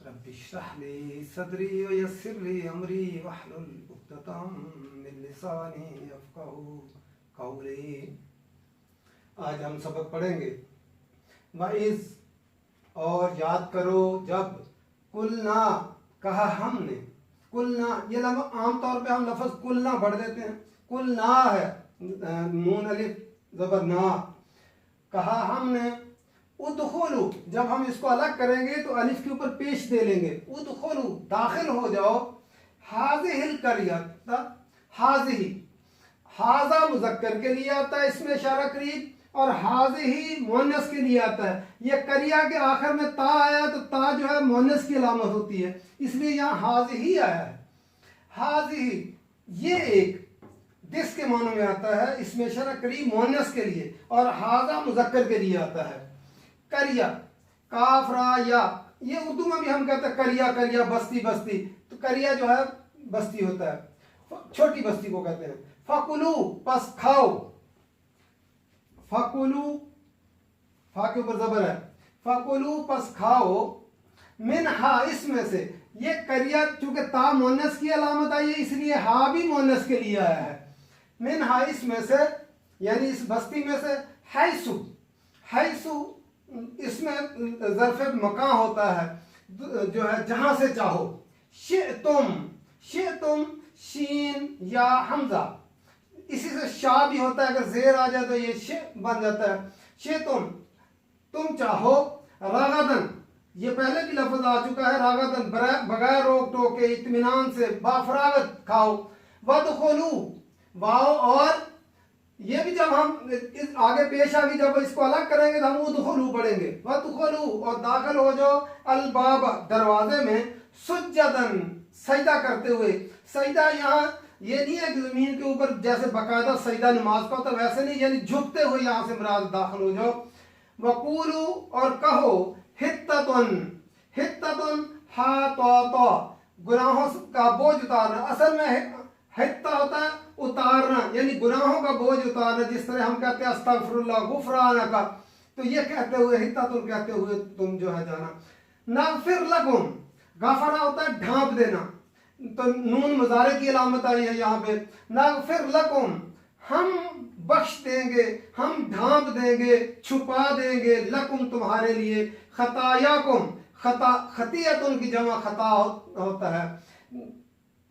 रब इश्रह ली सदरी वयस्सिर ली अमरी वहलुल उक़दतम मिन लिसानी यफ़क़हू क़ौली। आज हम सबक पढ़ेंगे वाइज़ और याद करो जब कुलना कहा हमने। कुलना ये लफ्ज़ आमतौर पे हम लफ्ज़ कुलना पढ़ देते हैं, कुलना है नून अलिफ ज़बर ना। कहा हमने उदखुलू, जब हम इसको अलग करेंगे तो अलिफ के ऊपर पेश दे लेंगे। उदखुलू दाखिल हो जाओ हाज़िहिल क़रियत। हाज़िही हाज़ा मुज़क्कर के लिए आता है इसमें इशारा करीब, और हाज़िही मुअन्नस के लिए आता है। ये करिया के आखिर में ता आया तो ता जो है मुअन्नस की अलामत होती है, इसलिए यहाँ हाज़िही आया है। हाज़िही ये एक दिस के मानों में आता है, इसमें इशारा करीब मुअन्नस के लिए, और हाज़ा मुज़क्कर के लिए आता है। करिया काफ रा या, ये उर्दू में भी हम कहते हैं करिया करिया बस्ती बस्ती, तो करिया जो है बस्ती होता है, छोटी बस्ती को कहते हैं। फकुलू पस खाओ, फकुलू फा के ऊपर जबर है, फकुलू पस खाओ, मिन हा इसमें से। ये करिया चूंकि ता मुअन्नस की अलामत आई है इसलिए हा भी मुअन्नस के लिए आया है। मिन हा इसमें से, यानी इस बस्ती में से। हैसु हैसु इसमें ज़र्फ़ मकान होता है जो है जहां से चाहो। शिअतुम शीन या हमजा, इसी से शाह भी होता है, अगर जेर आ जाए तो ये शे बन जाता है। शिअतुम तुम चाहो। रागदन ये पहले भी लफ्ज आ चुका है, रागदन बगैर रोक टोके इत्मीनान से बाफरागत खाओ। वदखुलू वाओ, और ये भी जब हम इस आगे पेश आगे जब इसको अलग करेंगे तो हम उदखुलू पढ़ेंगे। वदखुलू और दाखिल हो जाओ अलबाब दरवाजे में, सुज्जदन सजदा करते हुए। सजदा यहाँ ये नहीं है कि जमीन के ऊपर जैसे बाकायदा सजदा नमाज का होता वैसे नहीं, यानी झुकते हुए यहाँ से मुराद दाखिल हो जाओ। वकूलू और कहो हित्ततुन, हित्ततुन हा तो गुनाहों का बोझ उतारना। असल में हित्ता होता है उतारना, यानी गुनाहों का बोझ उतारना, जिस तरह हम कहते हैं अस्तगफिरुल्लाह गुफराना का, तो ये कहते हुए हित्ततुन कहते हुए तुम जो है जाना। नगफिर लकुम गफरा होता है ढांप देना, तो नून मुजारे की अलामत आई है यहाँ पे। नगफिर लकुम हम बख्श देंगे, हम ढांप देंगे, छुपा देंगे, लकुम तुम्हारे लिए, खतायाकुम खता खतियतुन की जमा खता होता है,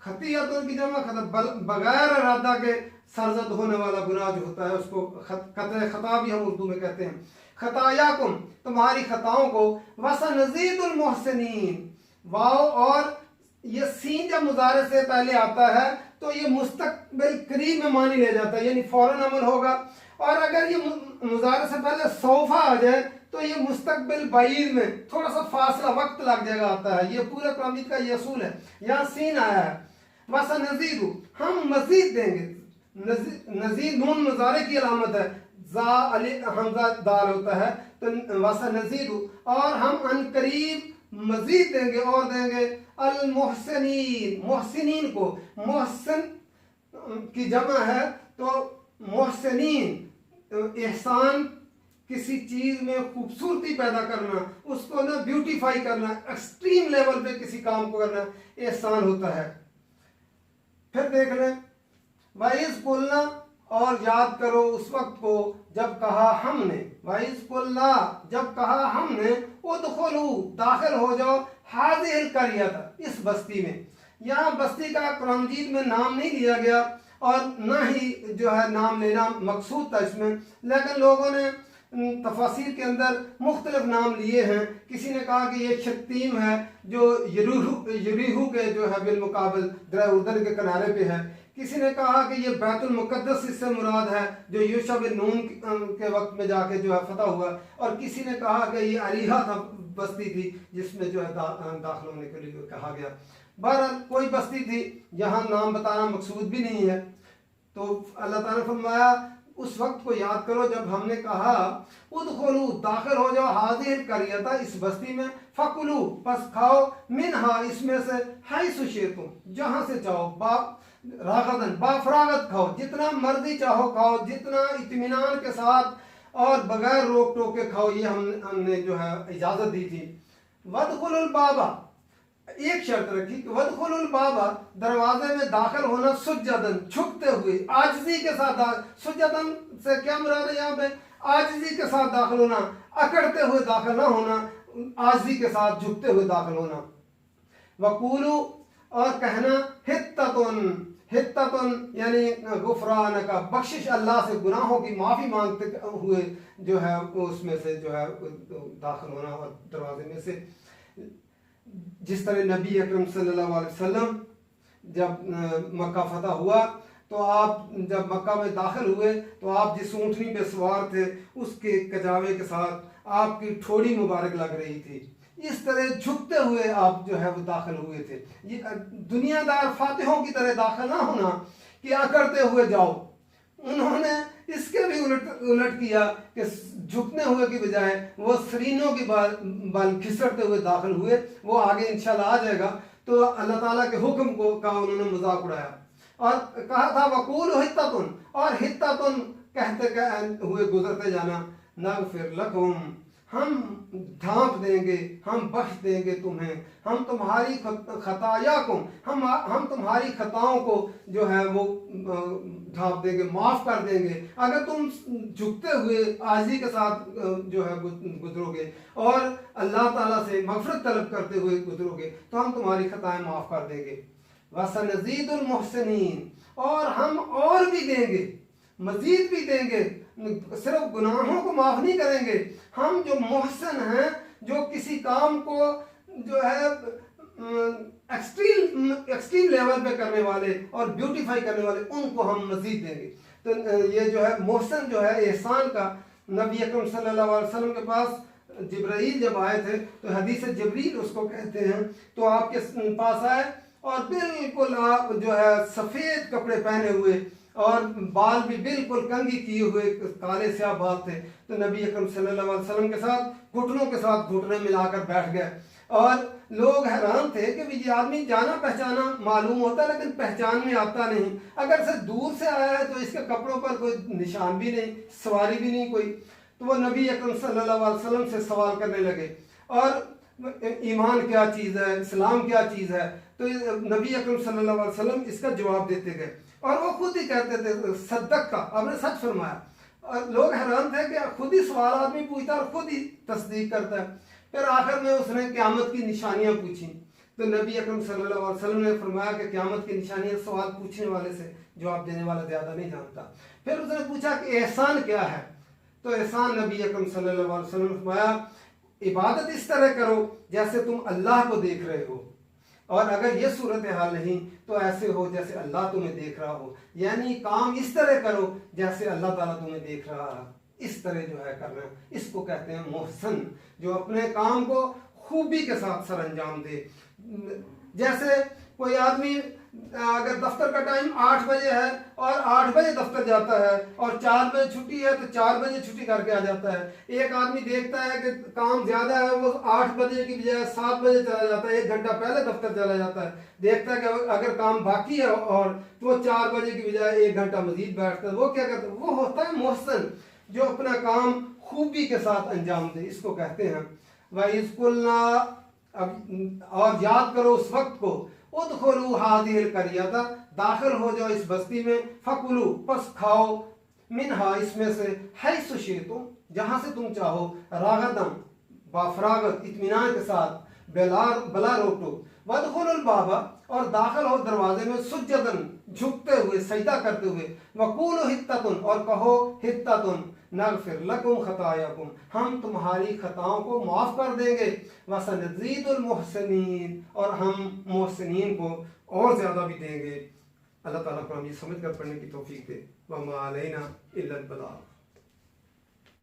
खतियतुन की जमा खता बगैर इरादा के सरजद होने वाला गुनाह जो होता है उसको खता भी हम उर्दू में कहते हैं। खतायाकुम तुम्हारी खताओं को। वसनज़ीदुल मुहसिनीन वाओ, और ये सीन जब मुजारे से पहले आता है तो ये मुस्तकबिल करीब में मानी ले जाता है, यानी फौरन अमल होगा। और अगर ये मुजारे से पहले सौफा आ जाए तो ये मुस्तकबिल बाईद में थोड़ा सा फासला वक्त लग जाएगा आता है। ये पूरे कुरान का ये असूल है। यहाँ सीन आया है वसनज़ीदु हम मजीद देंगे। नजीद नून मुजारे की अलामत है, जा अली हमजा दाल होता है, तो वसनज़ीदु और हम अनकरीब मजीद देंगे और देंगे। अल मुहसिनीन मुहसिनीन को, मुहसिन की जमा है तो मुहसिनीन एहसान किसी चीज में खूबसूरती पैदा करना, उसको ना ब्यूटीफाई करना, एक्सट्रीम लेवल पे किसी काम को करना एहसान होता है। फिर देख लें वाइज कुलना, और याद करो उस वक्त को जब कहा हमने। वाइज कुलना जब कहा हमने, उदखुलू दाखिल हो जाओ हाज़िहिल क़रियत इस बस्ती में। यहाँ बस्ती का कुरान मजीद में नाम नहीं लिया गया और न ही जो है नाम लेना मकसूद था इसमें, लेकिन लोगों ने तफासिर के अंदर मुख्तलिफ नाम लिए हैं। किसी ने कहा कि ये शत्तीम है जो यरीहू के जो है बिलमुकाबिल दरिया उर्दन के किनारे पे है। किसी ने कहा कि ये बैतुल मुक़द्दस इससे मुराद है जो यूशा बिन नून के वक्त में जाके जो है फतह हुआ। और किसी ने कहा कि ये अलीहा था बस्ती थी जिसमें जो है दाखिल होने के लिए कहा गया। बहरहाल कोई बस्ती थी, यहाँ नाम बताना मकसूद भी नहीं है। तो अल्लाह ताला ने फरमाया उस वक्त को याद करो जब हमने कहा उदखुलू दाखिल हो जाओ हाजिर करियता इस बस्ती में फकुलू बस खाओ मिनहा इसमें से हैसु शिअ्तुम जहां से चाहो बा रागदन बाफरागत खाओ जितना मर्जी चाहो खाओ जितना इत्मीनान के साथ और बगैर रोक टोक के खाओ, ये हमने जो है इजाजत दी थी। वदखुलुल बाबा एक शर्त रखी कि वदखुलुल बाबा दरवाजे में दाखिल होना सुज्जदन झुकते हुए आजिजी के साथ। सुज्जदन से क्या मुराद है यहाँ पे? आजिजी के साथ दाखिल होना, अकड़ते हुए दाखिल ना होना, आजिजी के साथ झुकते हुए दाखिल होना। वकूलू और कहना हित्ततुन, हित्ततुन यानी गुफरान का बख्शिश, अल्लाह से गुनाहों की माफ़ी मांगते हुए जो है उसमें से जो है दाखिल होना और दरवाजे में से। जिस तरह नबी अकरम सल्लल्लाहु अलैहि वसल्लम जब मक्का फतह हुआ तो आप जब मक्का में दाखिल हुए तो आप जिस ऊँटनी पे सवार थे उसके कजावे के साथ आपकी ठोड़ी मुबारक लग रही थी। इस तरह झुकते हुए आप जो है वो दाखिल हुए थे। ये दुनियादार फातिहों की तरह दाखिल ना होना कि अकड़ते हुए जाओ। उन्होंने इसके भी उलट किया कि झुकने हुए की बजाय वो सरीनों के बाल खिसकते हुए दाखिल हुए। वो आगे इंशाल्लाह आ जाएगा। तो अल्लाह ताला के हुक्म को का उन्होंने मजाक उड़ाया और कहा था वकूल हित्ततुन, और हित्ततुन कहते हुए गुजरते जाना। नगफिर लकुम, हम ढांप देंगे, हम बख्श देंगे तुम्हें, हम तुम्हारी खताया को हम तुम्हारी खताओं को जो है वो ढांप देंगे, माफ़ कर देंगे। अगर तुम झुकते हुए आजी के साथ जो है गुजरोगे और अल्लाह ताला से मग़फ़िरत तलब करते हुए गुजरोगे तो हम तुम्हारी खताएं माफ़ कर देंगे। वसनज़ीदुल मुहसिनीन, और हम और भी देंगे, मजीद भी देंगे, सिर्फ गुनाहों को माफ नहीं करेंगे। हम जो मोहसन हैं, जो किसी काम को जो है एक्सट्रीम लेवल पे करने वाले और ब्यूटीफाई करने वाले, उनको हम मजीद देंगे। तो ये जो है मोहसन जो है एहसान का, नबी अकरम सल्लल्लाहु अलैहि वसल्लम के पास जिब्राइल जब आए थे तो हदीस जिब्रील उसको कहते हैं, तो आपके पास आए और बिल्कुल आप जो है सफ़ेद कपड़े पहने हुए और बाल भी बिल्कुल कंघी किए हुए काले स्याह बाल थे। तो नबी अकरम सल्लल्लाहु अलैहि वसल्लम के साथ घुटनों के साथ घुटने मिलाकर बैठ गए और लोग हैरान थे कि ये आदमी जाना पहचाना मालूम होता है लेकिन पहचान में आता नहीं। अगर से दूर से आया है तो इसके कपड़ों पर कोई निशान भी नहीं, सवारी भी नहीं कोई। तो वो नबी अकरम सल्लल्लाहु अलैहि वसल्लम से सवाल करने लगे और ईमान क्या चीज़ है, इस्लाम क्या चीज़ है। तो नबी अकरम सल्लल्लाहु अलैहि वसल्लम इसका जवाब देते गए और वो खुद ही कहते थे सद्दक का, आपने सच फरमाया। और लोग हैरान थे कि खुद ही सवाल आदमी पूछता और खुद ही तस्दीक करता है। फिर आखिर में उसने क़यामत की निशानियां पूछी तो नबी अकरम सल्लल्लाहु अलैहि वसल्लम ने फरमाया कि क़यामत की निशानियां सवाल पूछने वाले से जवाब देने वाला ज़्यादा नहीं जानता। फिर उसने पूछा कि एहसान क्या है, तो एहसान नबी अकरम सल्लल्लाहु अलैहि वसल्लम ने फरमाया इबादत इस तरह करो जैसे तुम अल्लाह को देख रहे हो, और अगर ये सूरत हाल नहीं तो ऐसे हो जैसे अल्लाह तुम्हें देख रहा हो। यानी काम इस तरह करो जैसे अल्लाह ताला तुम्हें देख रहा है, इस तरह जो है करना। इसको कहते हैं मोहसन, जो अपने काम को खूबी के साथ सर अंजाम दे। जैसे कोई आदमी अगर दफ्तर का टाइम 8 बजे है और 8 बजे दफ्तर जाता है और 4 बजे छुट्टी है तो 4 बजे छुट्टी करके आ जाता है। एक आदमी देखता है कि काम ज़्यादा है, वो 8 बजे की बजाय 7 बजे चला जाता है, 1 घंटा पहले दफ्तर चला जाता है। देखता है कि अगर काम बाकी है और तो वो 4 बजे की बजाय 1 घंटा मजीद बैठता है। वो क्या करता है? वो होता है मोहसन, जो अपना काम खूबी के साथ अंजाम दे। इसको कहते हैं वइज़कुलना। अब और याद करो उस वक्त को, उदखुलू हादिहिल करियता, दाखिल हो जाओ इस बस्ती में, फकुलू बस खाओ, मिनहा इसमें से, हैसु शिअ्तुम जहां से तुम चाहो, रागदम बाफरागत इत्मीनान के साथ, बला रोक टोक, वदखुलुल बाबा और दाखिल हो दरवाजे में, सुज्जदन झुकते हुए सजदा करते हुए, वकूलु हित्ततुन और कहो हित्ततुन नगफिर लकुम खतायाकुम, हम तुम्हारी खताओं को माफ़ कर देंगे। वसनज़ीदुल मुहसिनीन और हम मुहसिनीन को और ज़्यादा भी देंगे। अल्लाह ताला को हम ये समझ कर पढ़ने की तौफीक दे। वमा अलैना इल्लल बलाग।